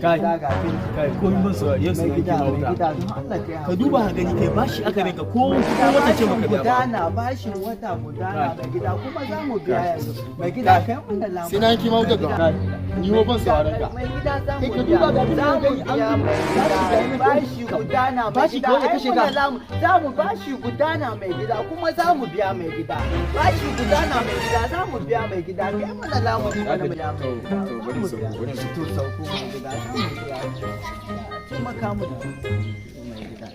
kai ko mun so yau sai ki mauta ka duba ka gani kai bashi aka rinka ko wata ce maka biya ba na bashi wata gudana mai gida kuma za mu biya yanzu mai gida kai wannan lamu sai na ki mauta ga ni ho ban sauraron ka mai gida za mu biya za mu biya mai gida bashi gudana bashi ko ya kashe ka za mu bashi gudana mai gida kuma za mu biya mai gida bashi gudana mai gida za mu biya mai gida kai mana lamu ne mana biya to bari su to sauko mai gida za mu biya taimaka mu da mai gida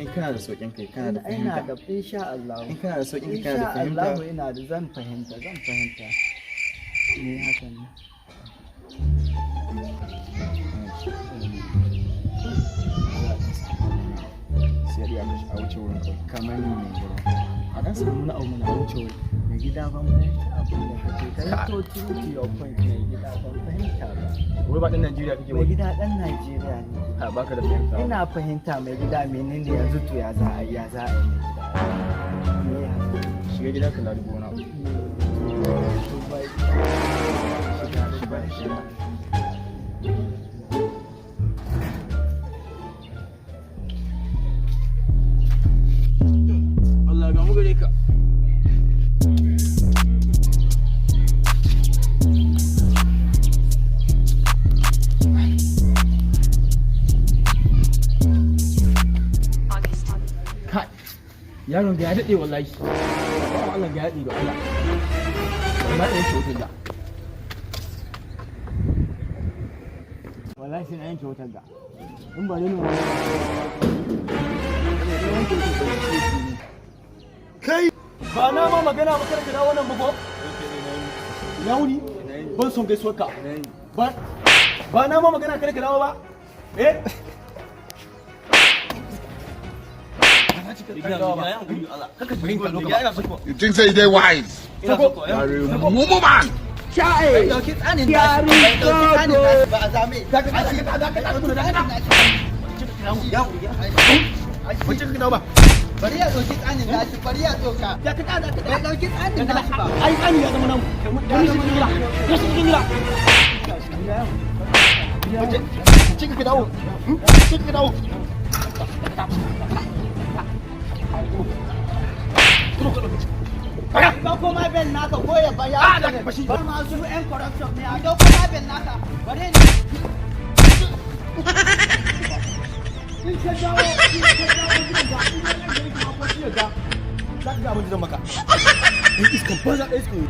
in kana da sauƙin kai kana da fahimta ina da insha Allah in kana da sauƙin kai kana da fahimta insha Allah ina da zan fahimta ne haka ne sai ya ga a wuce wurin kamar ni mai gida a dan samu na abu na wuce wurin mai gida ban fahimta abin da kake kai to to your point mai gida ban fahimta ba wai ba dan Najeriya kake mai gida dan Najeriya ne ha baka da fahimta ina fahimta mai gida menene yanzu to ya za a yi mai gida shiga gida ka lalubo wani abu Allah ga mu gare ka yaron ga ya daɗe wallahi Allah ga ya daɗe ga Allah amma ɗaya ce wutar ga wallahi sai na yanke wutar ga in ba nuna kai ba na ma magana ba kada ka dawo nan ba ko ya wuni ban son gaisuwar ka ba na ma magana kada ka dawo ba You think say they wise? You're a mumu man. Chai. Bari ya ɗauki tsanin nashi, bari ya ɗauka. Ya ɗauki tsanin nashi ba. Ai tsani ya zama namu. Ya zama namu. Ya shi cikin gida. Cikin ka dawo. Cikin ka dawo. Dauko ma ben naka ko ya baya. Ba masu ƴan corruption ne. A dauko ma ben naka. Bare ne. In ka dawo, za ka ga abin da zan maka. In iskan banza ɗaya suka yi.